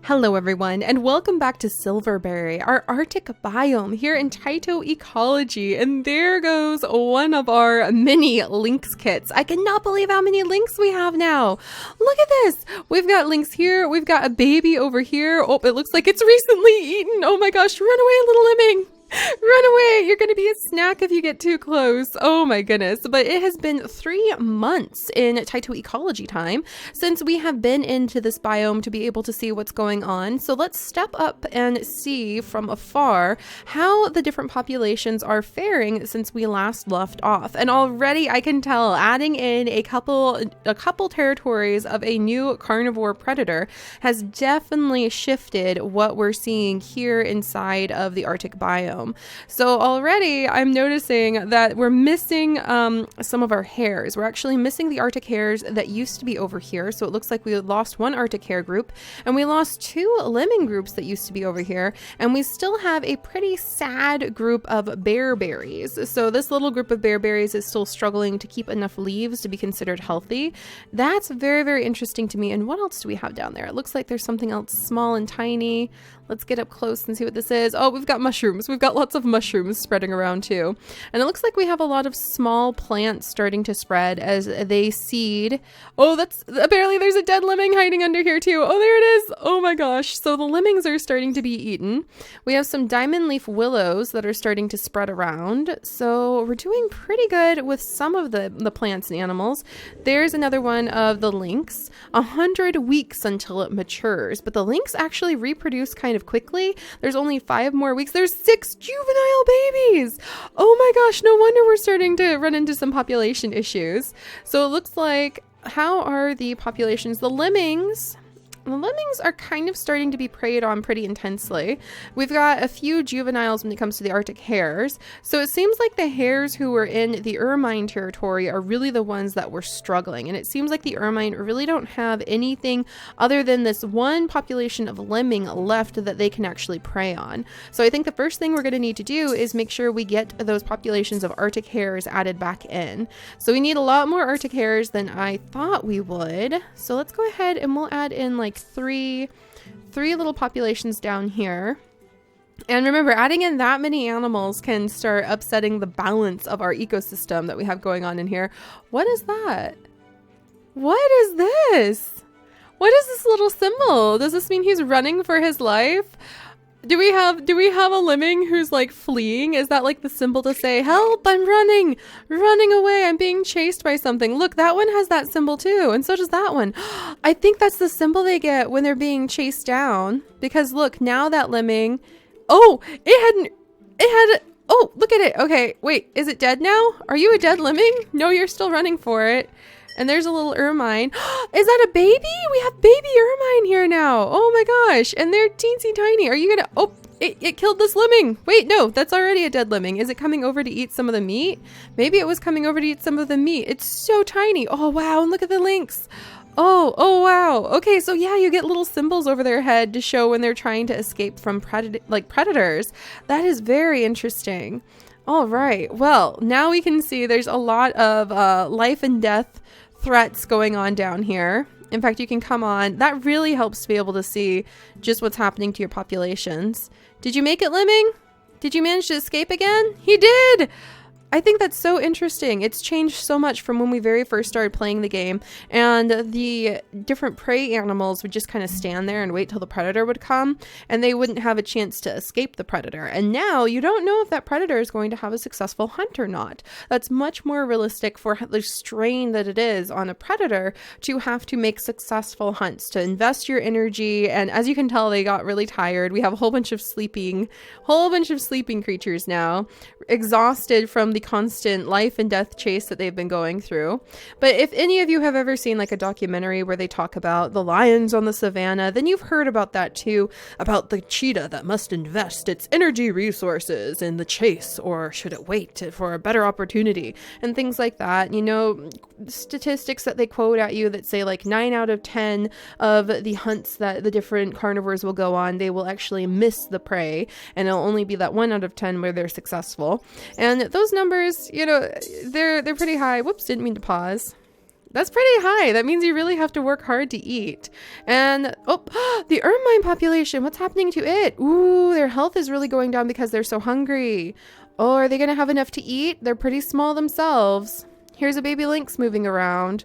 Hello everyone, and welcome back to Silverberry, our Arctic biome here in TYTO Ecology. And there goes one of our mini lynx kits. I cannot believe how many lynx we have now. Look at this. We've got lynx here. We've got a baby over here. Oh, it looks like it's recently eaten. Oh my gosh, run away, little lemming. Run away! You're going to be a snack if you get too close. Oh my goodness. But it has been 3 months in TYTO Ecology time since we have been into this biome to be able to see what's going on. So let's step up and see from afar how the different populations are faring since we last left off. And already I can tell, adding in a couple territories of a new carnivore predator has definitely shifted what we're seeing here inside of the Arctic biome. So already I'm noticing that we're missing some of our hares. We're actually missing the Arctic hares that used to be over here. So it looks like we lost one Arctic hare group and we lost 2 lemming groups that used to be over here. And we still have a pretty sad group of bearberries. So this little group of bearberries is still struggling to keep enough leaves to be considered healthy. That's very, very interesting to me. And what else do we have down there? It looks like there's something else small and tiny. Let's get up close and see what this is. Oh, we've got mushrooms. We've got lots of mushrooms spreading around too. And it looks like we have a lot of small plants starting to spread as they seed. Oh, that's apparently there's a dead lemming hiding under here too. Oh, there it is. Oh my gosh. So the lemmings are starting to be eaten. We have some diamond leaf willows that are starting to spread around. So we're doing pretty good with some of the plants and animals. There's another one of the lynx. 100 weeks until it matures. But the lynx actually reproduce kind of quickly. There's only 5 more weeks. There's 6 juvenile babies. Oh my gosh, no wonder we're starting to run into some population issues. So it looks like, how are the populations? The lemmings are kind of starting to be preyed on pretty intensely. We've got a few juveniles when it comes to the Arctic hares. So it seems like the hares who were in the ermine territory are really the ones that were struggling. And it seems like the ermine really don't have anything other than this one population of lemming left that they can actually prey on. So I think the first thing we're going to need to do is make sure we get those populations of Arctic hares added back in. So we need a lot more Arctic hares than I thought we would. So let's go ahead and we'll add in like three little populations down here. And remember, adding in that many animals can start upsetting the balance of our ecosystem that we have going on in here. What is that? What is this? What is this little symbol? Does this mean he's running for his life? Do we have a lemming who's like fleeing? Is that like the symbol to say, help, I'm running away, I'm being chased by something? Look, that one has that symbol too, and so does that one. I think that's the symbol they get when they're being chased down, because look, now that lemming, oh, oh, look at it. Okay, wait, is it dead now? Are you a dead lemming? No, you're still running for it. And there's a little ermine. Is that a baby? We have baby ermine here now. Oh my gosh. And they're teensy tiny. Are you gonna, oh, it killed this lemming. Wait, no, that's already a dead lemming. Is it coming over to eat some of the meat? Maybe it was coming over to eat some of the meat. It's so tiny. Oh wow, and look at the lynx. Oh wow. Okay, so yeah, you get little symbols over their head to show when they're trying to escape from predators. That is very interesting. All right, well, now we can see there's a lot of life and death threats going on down here. In fact, you can come on. That really helps to be able to see just what's happening to your populations. Did you make it, lemming? Did you manage to escape again? He did! I think that's so interesting. It's changed so much from when we very first started playing the game, and the different prey animals would just kind of stand there and wait till the predator would come, and they wouldn't have a chance to escape the predator. And now you don't know if that predator is going to have a successful hunt or not. That's much more realistic for the strain that it is on a predator to have to make successful hunts, to invest your energy. And as you can tell, they got really tired. We have a whole bunch of sleeping creatures now, exhausted from the constant life and death chase that they've been going through. But if any of you have ever seen like a documentary where they talk about the lions on the savannah, then you've heard about that too, about the cheetah that must invest its energy resources in the chase, or should it wait for a better opportunity, and things like that. You know, statistics that they quote at you that say like 9 out of 10 of the hunts that the different carnivores will go on, they will actually miss the prey, and it'll only be that 1 out of 10 where they're successful. And those numbers, you know, they're pretty high. Whoops, didn't mean to pause. That's pretty high. That means you really have to work hard to eat. And, oh, the ermine population, what's happening to it? Ooh, their health is really going down because they're so hungry. Oh, are they going to have enough to eat? They're pretty small themselves. Here's a baby lynx moving around.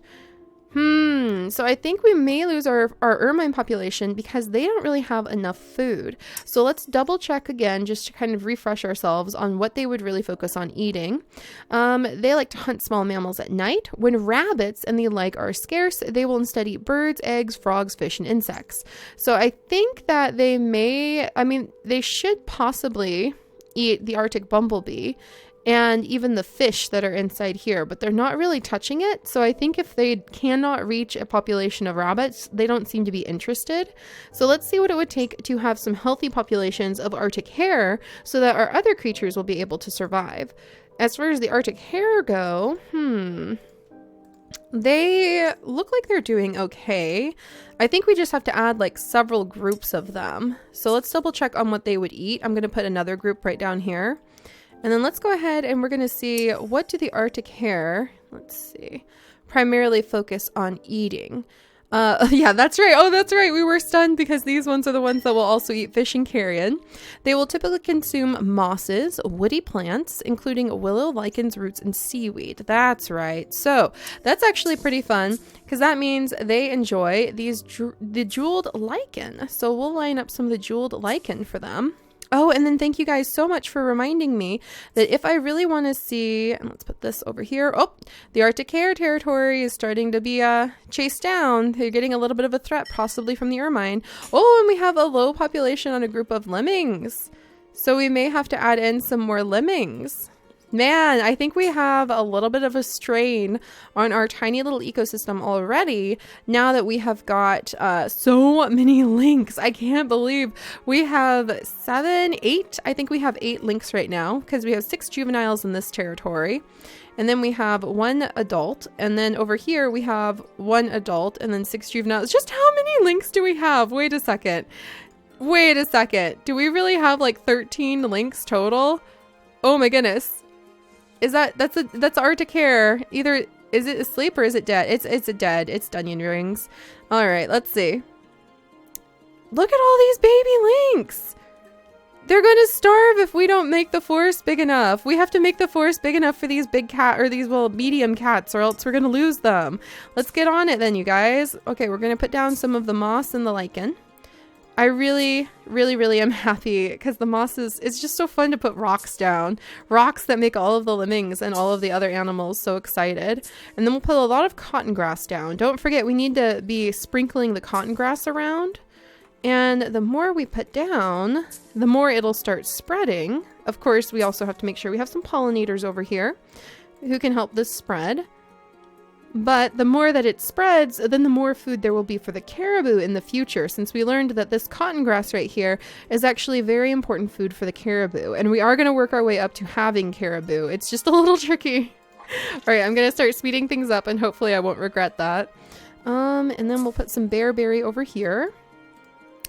So I think we may lose our ermine population because they don't really have enough food. So let's double check again just to kind of refresh ourselves on what they would really focus on eating. They like to hunt small mammals at night. When rabbits and the like are scarce, they will instead eat birds, eggs, frogs, fish, and insects. So I think that they should possibly eat the Arctic bumblebee and even the fish that are inside here, but they're not really touching it. So I think if they cannot reach a population of rabbits, they don't seem to be interested. So let's see what it would take to have some healthy populations of Arctic hare so that our other creatures will be able to survive. As far as the Arctic hare go, they look like they're doing okay. I think we just have to add like several groups of them. So let's double check on what they would eat. I'm going to put another group right down here. And then let's go ahead and we're going to see what do the Arctic hare, let's see, primarily focus on eating. Yeah, that's right. Oh, that's right. We were stunned because these ones are the ones that will also eat fish and carrion. They will typically consume mosses, woody plants, including willow, lichens, roots, and seaweed. That's right. So that's actually pretty fun because that means they enjoy the jeweled lichen. So we'll line up some of the jeweled lichen for them. Oh, and then thank you guys so much for reminding me that if I really want to see, and let's put this over here. Oh, the Arctic hare territory is starting to be chased down. They're getting a little bit of a threat, possibly from the ermine. Oh, and we have a low population on a group of lemmings. So we may have to add in some more lemmings. Man, I think we have a little bit of a strain on our tiny little ecosystem already now that we have got so many lynx. I can't believe we have 8. I think we have 8 lynx right now because we have 6 juveniles in this territory. And then we have 1 adult. And then over here we have 1 adult and then 6 juveniles. Just how many lynx do we have? Wait a second. Do we really have like 13 lynx total? Oh my goodness. That's Arctic hare. Either is it asleep or is it dead? It's dead. It's Dunyan rings. All right, let's see. Look at all these baby lynx. They're going to starve if we don't make the forest big enough. We have to make the forest big enough for these big cat or these medium cats or else we're going to lose them. Let's get on it then, you guys. Okay, we're going to put down some of the moss and the lichen. I really am happy because the moss it's just so fun to put rocks down. Rocks that make all of the lemmings and all of the other animals so excited. And then we'll put a lot of cotton grass down. Don't forget, we need to be sprinkling the cotton grass around. And the more we put down, the more it'll start spreading. Of course, we also have to make sure we have some pollinators over here who can help this spread. But the more that it spreads, then the more food there will be for the caribou in the future, since we learned that this cotton grass right here is actually very important food for the caribou. And we are going to work our way up to having caribou. It's just a little tricky. All right, I'm going to start speeding things up and hopefully I won't regret that. And then we'll put some bearberry over here.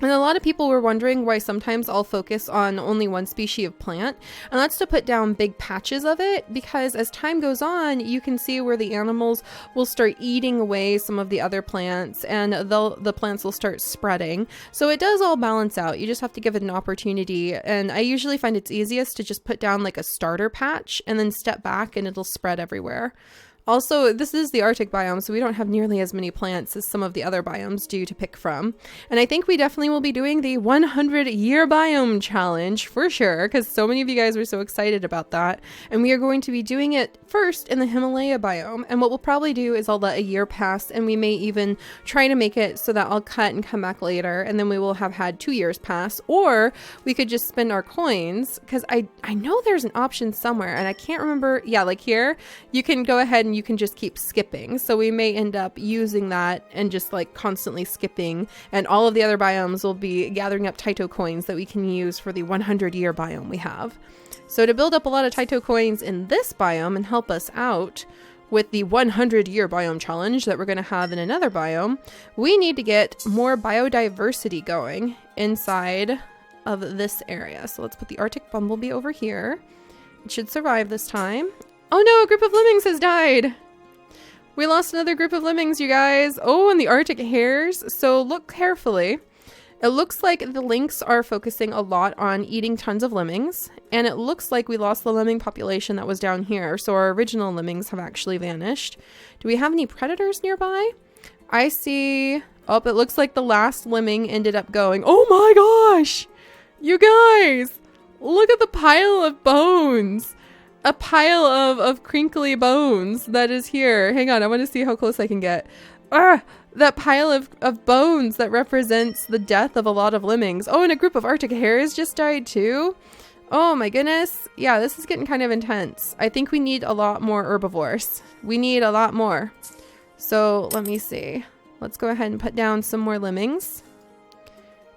And a lot of people were wondering why sometimes I'll focus on only one species of plant, and that's to put down big patches of it, because as time goes on, you can see where the animals will start eating away some of the other plants, and the plants will start spreading. So it does all balance out. You just have to give it an opportunity, and I usually find it's easiest to just put down like a starter patch and then step back and it'll spread everywhere. Also, this is the Arctic biome, so we don't have nearly as many plants as some of the other biomes do to pick from. And I think we definitely will be doing the 100-year biome challenge for sure, because so many of you guys were so excited about that. And we are going to be doing it first in the Himalaya biome. And what we'll probably do is I'll let a year pass, and we may even try to make it so that I'll cut and come back later, and then we will have had 2 years pass. Or we could just spend our coins, because I know there's an option somewhere, and I can't remember. Yeah, like here, you can go ahead and you can just keep skipping. So we may end up using that and just like constantly skipping, and all of the other biomes will be gathering up TYTO coins that we can use for the 100-year biome we have. So to build up a lot of TYTO coins in this biome and help us out with the 100-year biome challenge that we're going to have in another biome, we need to get more biodiversity going inside of this area. So let's put the Arctic bumblebee over here. It should survive this time. Oh no, a group of lemmings has died. We lost another group of lemmings, you guys. Oh, and the Arctic hares. So look carefully. It looks like the lynx are focusing a lot on eating tons of lemmings. And it looks like we lost the lemming population that was down here. So our original lemmings have actually vanished. Do we have any predators nearby? I see... Oh, it looks like the last lemming ended up going. Oh my gosh! You guys! Look at the pile of bones! A pile of crinkly bones that is here. Hang on, I want to see how close I can get. Ah! That pile of bones that represents the death of a lot of lemmings. Oh, and a group of Arctic hares just died too. Oh my goodness. Yeah, this is getting kind of intense. I think we need a lot more herbivores. We need a lot more. So let me see. Let's go ahead and put down some more lemmings.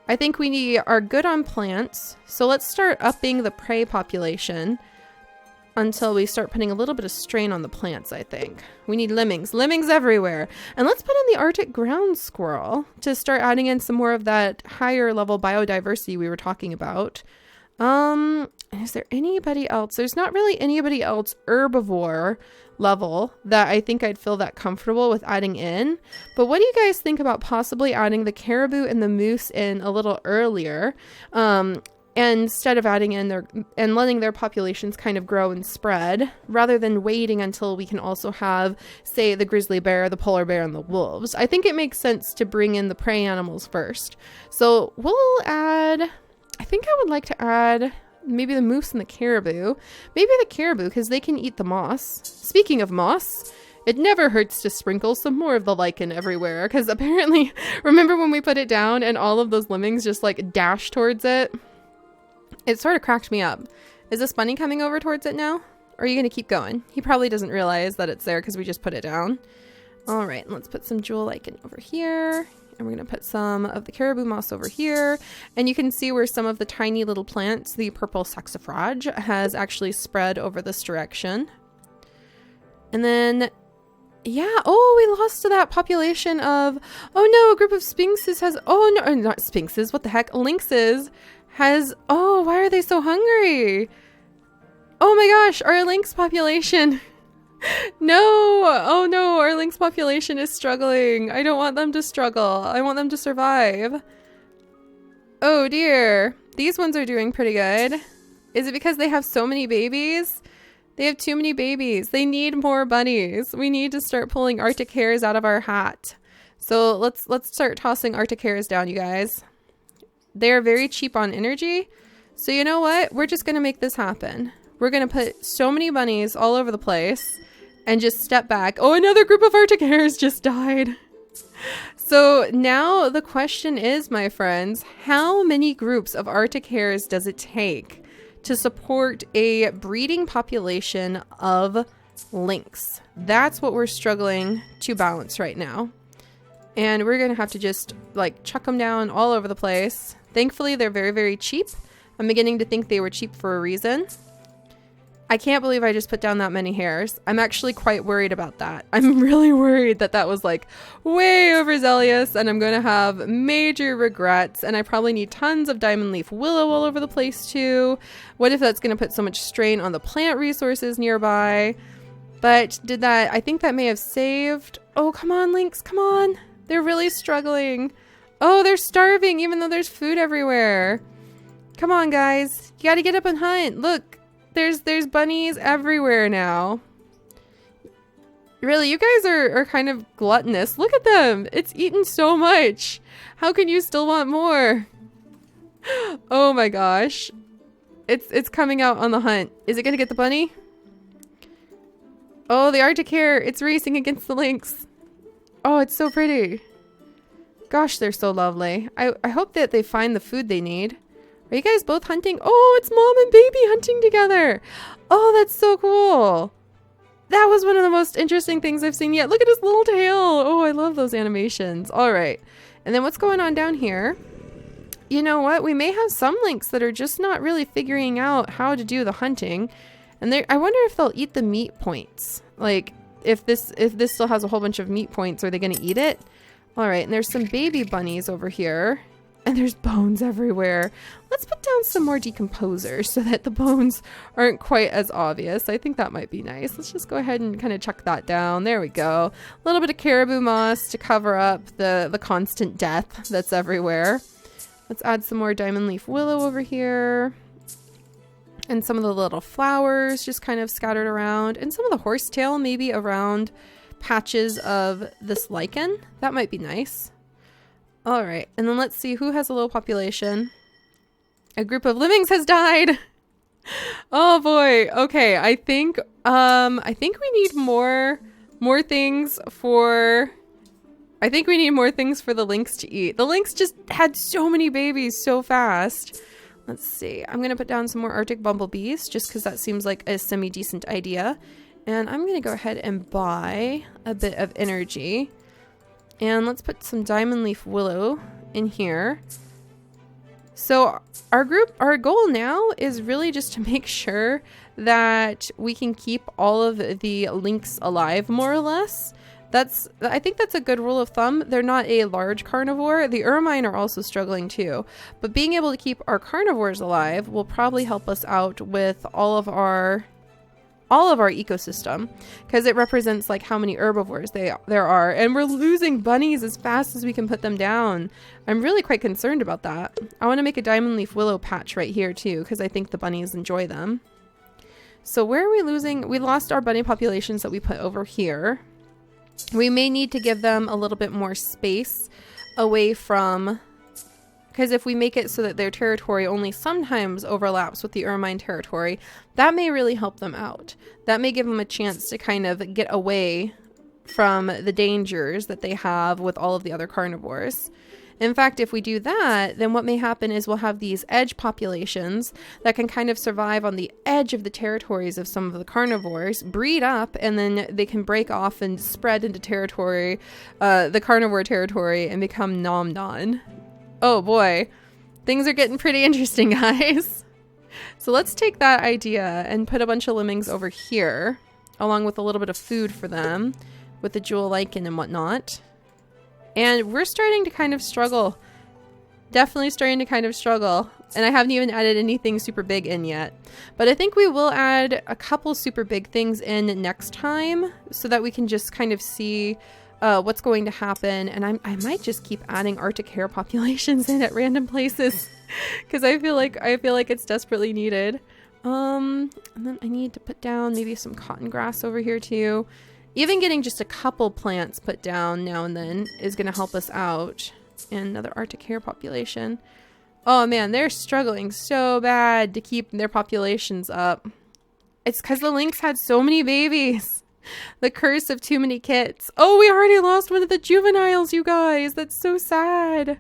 I think we are good on plants. So let's start upping the prey population until we start putting a little bit of strain on the plants, I think. We need lemmings. Lemmings everywhere. And let's put in the Arctic ground squirrel to start adding in some more of that higher level biodiversity we were talking about. Is there anybody else? There's not really anybody else herbivore level that I think I'd feel that comfortable with adding in. But what do you guys think about possibly adding the caribou and the moose in a little earlier? And instead of adding in their and letting their populations kind of grow and spread, rather than waiting until we can also have, say, the grizzly bear, the polar bear, and the wolves. I think it makes sense to bring in the prey animals first. So we'll add, I think I would like to add maybe the moose and the caribou. Maybe the caribou, because they can eat the moss. Speaking of moss, it never hurts to sprinkle some more of the lichen everywhere, because apparently, remember when we put it down and all of those lemmings just like dash towards it? It sort of cracked me up. Is this bunny coming over towards it now? Or are you going to keep going? He probably doesn't realize that it's there because we just put it down. All right, let's put some jewel lichen over here. And we're going to put some of the caribou moss over here. And you can see where some of the tiny little plants, the purple saxifrage, has actually spread over this direction. And then, yeah, oh, we lost to that population of, oh no, a group of sphinxes has, oh no, not sphinxes, what the heck, lynxes has, oh, why are they so hungry? Oh my gosh, our lynx population. No, oh no, our lynx population is struggling. I don't want them to struggle. I want them to survive. Oh dear, these ones are doing pretty good. Is it because they have so many babies? They have too many babies. They need more bunnies. We need to start pulling Arctic hares out of our hat. So let's start tossing Arctic hares down, you guys. They're very cheap on energy. So you know what? We're just going to make this happen. We're going to put so many bunnies all over the place and just step back. Oh, another group of Arctic hares just died. So now the question is, my friends, how many groups of Arctic hares does it take to support a breeding population of lynx? That's what we're struggling to balance right now. And we're going to have to just like chuck them down all over the place. Thankfully, they're very, very cheap. I'm beginning to think they were cheap for a reason. I can't believe I just put down that many hares. I'm actually quite worried about that. I'm really worried that that was like way overzealous and I'm going to have major regrets, and I probably need tons of diamond leaf willow all over the place too. What if that's going to put so much strain on the plant resources nearby? But did that, I think that may have saved. Oh, come on, lynx, come on. They're really struggling. Oh, they're starving even though there's food everywhere. Come on, guys. You got to get up and hunt. Look, there's bunnies everywhere now. Really, you guys are kind of gluttonous. Look at them. It's eaten so much. How can you still want more? Oh my gosh. It's coming out on the hunt. Is it going to get the bunny? Oh, the Arctic hare. It's racing against the lynx. Oh, it's so pretty. Gosh, they're so lovely. I hope that they find the food they need. Are you guys both hunting? Oh, it's mom and baby hunting together. Oh, that's so cool. That was one of the most interesting things I've seen yet. Look at his little tail. Oh, I love those animations. All right. And then what's going on down here? You know what? We may have some lynx that are just not really figuring out how to do the hunting. And I wonder if they'll eat the meat points. Like, if this still has a whole bunch of meat points, are they going to eat it? All right, and there's some baby bunnies over here. and there's bones everywhere. Let's put down some more decomposers so that the bones aren't quite as obvious. I think that might be nice. Let's just go ahead and kind of chuck that down. There we go. A little bit of caribou moss to cover up the constant death that's everywhere. Let's add some more diamond leaf willow over here. And some of the little flowers just kind of scattered around. And some of the horsetail maybe around patches of this lichen. That might be nice. All right, and then let's see who has a low population. A group of lemmings has died. Oh boy. Okay, I think we need more things for. I think we need more things for the lynx to eat. The lynx just had so many babies so fast. Let's see. I'm gonna put down some more Arctic bumblebees just because that seems like a semi-decent idea. And I'm gonna go ahead and buy a bit of energy. And let's put some diamond leaf willow in here. So our goal now is really just to make sure that we can keep all of the lynx alive, more or less. I think that's a good rule of thumb. They're not a large carnivore. The ermine are also struggling too. But being able to keep our carnivores alive will probably help us out with all of our ecosystem, because it represents like how many herbivores there are, and we're losing bunnies as fast as we can put them down. I'm really quite concerned about that. I want to make a diamond leaf willow patch right here too, because I think the bunnies enjoy them. So where are we losing? We lost our bunny populations that we put over here. We may need to give them a little bit more space away from, because if we make it so that their territory only sometimes overlaps with the ermine territory, that may really help them out. That may give them a chance to kind of get away from the dangers that they have with all of the other carnivores. In fact, if we do that, then what may happen is we'll have these edge populations that can kind of survive on the edge of the territories of some of the carnivores, breed up, and then they can break off and spread into territory, the carnivore territory, and become nom-non. Oh boy, things are getting pretty interesting, guys. So let's take that idea and put a bunch of lemmings over here, along with a little bit of food for them, with the jewel lichen and whatnot. And we're starting to kind of struggle. Definitely starting to kind of struggle. And I haven't even added anything super big in yet. But I think we will add a couple super big things in next time, so that we can just kind of see what's going to happen. And I might just keep adding Arctic hare populations in at random places, because I feel like it's desperately needed. And then I need to put down maybe some cotton grass over here too. Even getting just a couple plants put down now and then is going to help us out. And another Arctic hare population. Oh man, they're struggling so bad to keep their populations up. It's because the lynx had so many babies. The curse of too many kits. Oh, we already lost one of the juveniles, you guys. That's so sad.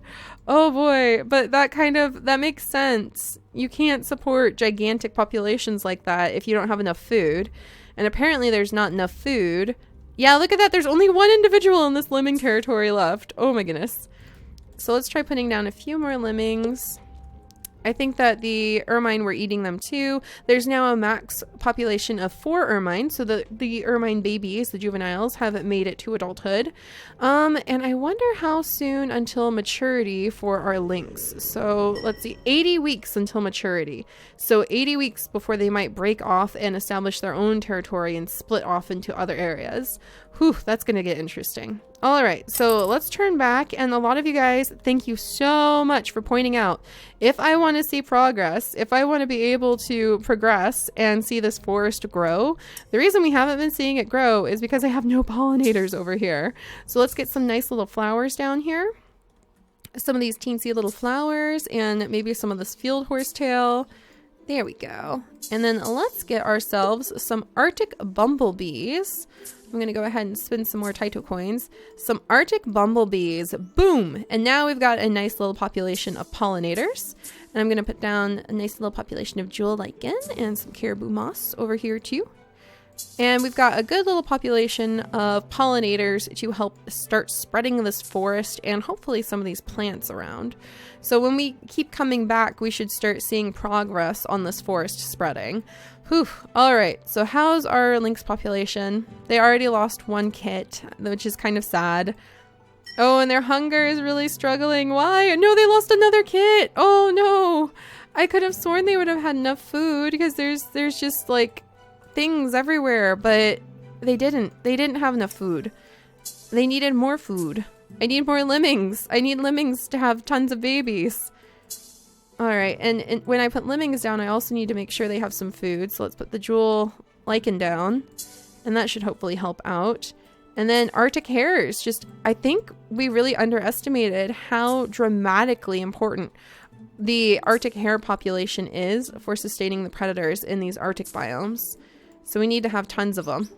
Oh boy, but that makes sense. You can't support gigantic populations like that if you don't have enough food. And apparently there's not enough food. Yeah, look at that. There's only one individual in this lemming territory left. Oh my goodness. So let's try putting down a few more lemmings. I think that the ermine were eating them too. There's now a max population of 4 ermine. So the ermine babies, the juveniles, have made it to adulthood. And I wonder how soon until maturity for our lynx. So let's see, 80 weeks until maturity. So 80 weeks before they might break off and establish their own territory and split off into other areas. Whew, that's going to get interesting. All right, so let's turn back. And a lot of you guys, thank you so much for pointing out, if I want to see progress, if I want to be able to progress and see this forest grow, the reason we haven't been seeing it grow is because I have no pollinators over here. So let's get some nice little flowers down here. Some of these teensy little flowers and maybe some of this field horsetail. There we go. And then let's get ourselves some Arctic bumblebees. I'm going to go ahead and spin some more TYTO coins. Some Arctic bumblebees. Boom! And now we've got a nice little population of pollinators. And I'm going to put down a nice little population of jewel lichen and some caribou moss over here too. And we've got a good little population of pollinators to help start spreading this forest and hopefully some of these plants around. So when we keep coming back, we should start seeing progress on this forest spreading. Whew. All right. So how's our lynx population? They already lost 1 kit, which is kind of sad. Oh, and their hunger is really struggling. Why? No, they lost another kit. Oh no. I could have sworn they would have had enough food because there's just like things everywhere, but they didn't. They didn't have enough food. They needed more food. I need more lemmings. I need lemmings to have tons of babies. All right, and when I put lemmings down, I also need to make sure they have some food. So let's put the jewel lichen down, and that should hopefully help out. And then Arctic hares, just, I think we really underestimated how dramatically important the Arctic hare population is for sustaining the predators in these Arctic biomes. So we need to have tons of them.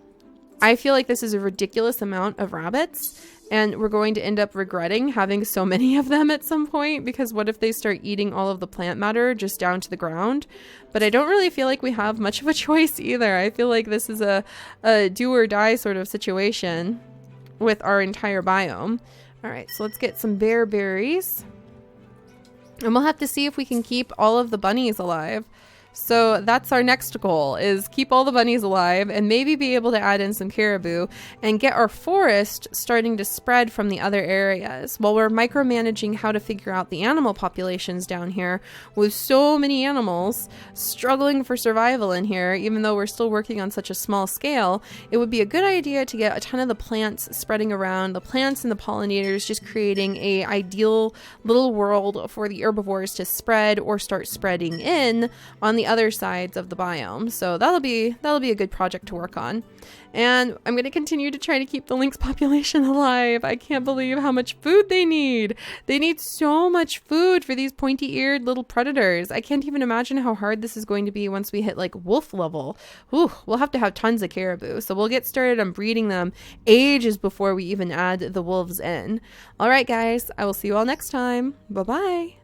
I feel like this is a ridiculous amount of rabbits, and we're going to end up regretting having so many of them at some point, because what if they start eating all of the plant matter just down to the ground? But I don't really feel like we have much of a choice either. I feel like this is a do or die sort of situation with our entire biome. All right, so let's get some bear berries. And we'll have to see if we can keep all of the bunnies alive. So that's our next goal, is keep all the bunnies alive and maybe be able to add in some caribou and get our forest starting to spread from the other areas while we're micromanaging how to figure out the animal populations down here with so many animals struggling for survival in here. Even though we're still working on such a small scale, it would be a good idea to get a ton of the plants spreading around, the plants and the pollinators just creating a ideal little world for the herbivores to spread or start spreading in on the other sides of the biome. So that'll be a good project to work on. And I'm going to continue to try to keep the lynx population alive. I can't believe how much food they need. They need so much food for these pointy-eared little predators. I can't even imagine how hard this is going to be once we hit like wolf level. Ooh, we'll have to have tons of caribou. So we'll get started on breeding them ages before we even add the wolves in. All right, guys, I will see you all next time. Bye-bye.